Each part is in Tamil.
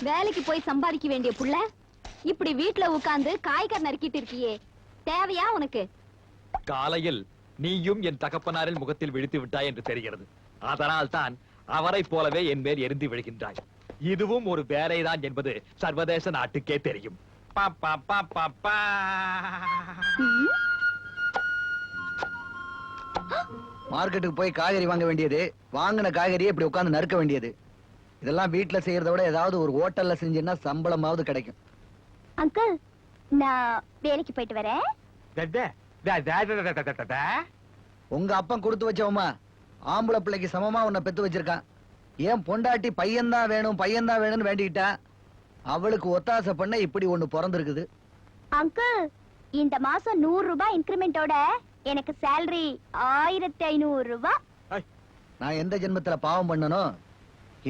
வேலைக்கு போய் சம்பாதிக்க வேண்டிய புள்ள இப்படி வீட்டுல உட்கார்ந்து காய்கறி நறுக்கிட்டு இருக்கியே, தேவையா உனக்கு? காலையில் நீயும் என் தகப்பனாரின் முகத்தில் விழித்து விட்டாய் என்று தெரிகிறது. அதனால் தான் அவரை போலவே என் மேல் எரிந்து விழுகின்றாய். இதுவும் ஒரு வேலைதான் என்பது சர்வதேச நாட்டுக்கே தெரியும். மார்க்கெட்டுக்கு போய் காய்கறி வாங்க வேண்டியது, வாங்கின காய்கறியை இப்படி உட்கார்ந்து நறுக்க வேண்டியது. இதெல்லாம் வீட்டுல செய்யறத விட ஏதாவது ஒரு ஹோட்டல்ல செஞ்சீங்கன்னா சம்பளமாவது கிடைக்கும். அங்கிள், நான் வேலைக்கு போயிட்டு வரேன். உங்க அப்பன் கொடுத்து வச்சவமா ஆம்பளை பிள்ளைக்கு சமமா உன்னை பெத்து வச்சிருக்கான். ஏன் பொண்டாட்டி பையன்தான் வேணும் பையன்தான் வேணும்னு வேண்டிக்கிட்டா, அவளுக்கு ஒத்தாசை பண்ண இப்படி ஒண்ணு பிறந்திருக்குது. அங்கிள், இந்த மாசம் 100 ரூபாய் இன்கிரிமெண்டோட எனக்கு சேலரி 1500 ரூபாய். நான் எந்த ஜென்மத்துல பாவம் பண்ணனோ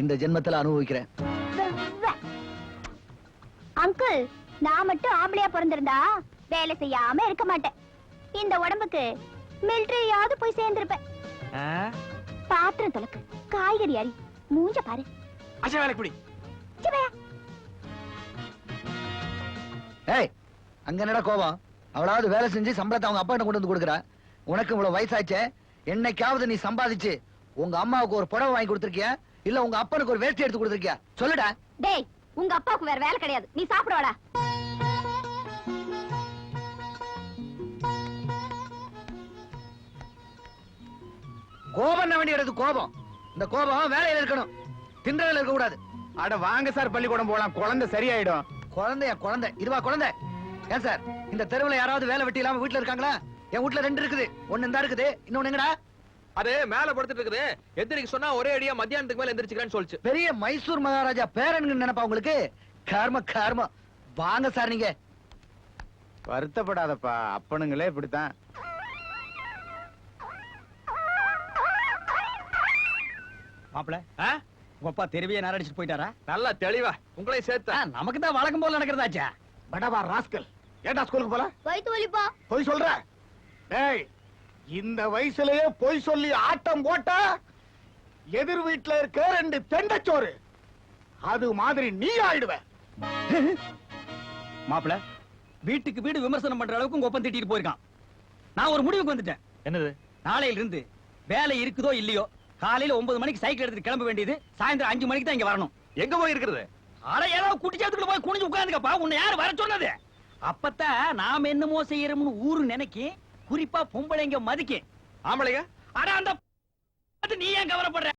இந்த ஜென்மத்துல அனுபவிக்கிறேன். அங்கிள், நான் மட்டும் ஆம்பளையா பிறந்திருந்தா வேலை செய்யாம இருக்க மாட்டேன். இந்த உடம்புக்கு மிலிட்டரியாவது போய் சேர்ந்திருப்பேன். பாத்திரம் தொலக்கு, காய்கறி அரி, மூஞ்ச பாரு. அச்சா வேலைக்கு பிடி. ஏய், அங்க என்னடா கோபம்? அவளாவது வேலை செஞ்சு சம்பளத்தை அவங்க அப்பா கொண்டு வந்து கொடுக்குறா. உனக்கு இவ்வளவு வயசாச்சே, என்னைக்காவது நீ சம்பாதிச்சு உங்க அம்மாவுக்கு ஒரு புடவை வாங்கி கொடுத்திருக்கியா, இல்ல உங்க அப்பனுக்கு ஒரு வேஷ்டி எடுத்து கொடுத்திருக்கியா? சொல்லுடா. டேய், உங்க அப்பாவுக்கு வேற வேலை கிடையாது, நீ சாப்பிடுவாடா. கோபம் வேண்டிய கோபம், இந்த கோபம் வேலையில இருக்கணும், தின்றதுல இருக்க கூடாது. அட வாங்க சார், பள்ளிக்கூடம் போலாம், குழந்தை சரியாயிடும். குழந்தையா? குழந்தை இதுவா குழந்தை? ஏன் சார், இந்த தெருவுல யாராவது வேலை வெட்டி இல்லாம வீட்டுல இருக்காங்களா? என் வீட்டுல 2 இருக்குது, ஒண்ணு இந்த இருக்குது, இன்னொன்னு எங்கடா? அது மேல படுத்துட்டு இருக்குது. எந்திரிக்க சொன்னா ஒரே அடியா மத்தியானத்துக்கு மேல எந்திரிச்சுக்கிறேன்னு சொல்லிச்சு. பெரிய மைசூர் மகாராஜா பேரன் நினைப்பா உங்களுக்கு? கர்ம கர்ம. வாங்க சார், நீங்க வருத்தப்படாதப்பா, அப்பனுங்களே இப்படித்தான். மாப்பிள, உங்க அப்பா தெருவியே நாரடிச்சிட்டு போயிட்டாரா? நல்லா தெளிவா உங்களையும் சேர்த்தா. நமக்கு தான் வழக்கம் போல நடக்கிறதாச்சா. படவா ராஸ்கல், ஏண்டா ஸ்கூலுக்கு போல? வயித்து வலிப்பா. பொய் சொல்ற? டேய், இந்த வயசுலயே பொய் சொல்லி ஆட்டம் போட்டா எதிர் வீட்டுல இருக்க 2 தெண்டச்சோறு அது மாதிரி நீ ஆயிடுவ. மாப்பிள, வீட்டுக்கு வீடு விமர்சனம் பண்ற அளவுக்கு உங்க ஒப்பம் திட்டிட்டு போயிருக்கான். நான் ஒரு முடிவுக்கு வந்துட்டேன். என்னது? நாளையில இருந்து வேலை இருக்குதோ இல்லையோ, காலையில 9 மணிக்கு சைக்கிள் எடுத்துட்டு கிளம்ப வேண்டியது சாயந்தரம் 5 மணிக்கு தான் இங்க வரணும். எங்க போய் இருக்கிறது? அட, ஏதாவது குட்டிச்சாத்துக்குள்ள போய் குனிஞ்சு உட்கார்ந்துக்கப்பா. உன்னை யாரு வர சொன்னது? அப்பத்தான் நாம என்னமோ செய்யறோம்னு ஊரு நினைக்கி, குறிப்பா பொம்பளைங்க மதிக்க. ஆம்பளைங்க? அட, அந்த நீ ஏன் கவலைப்படுற?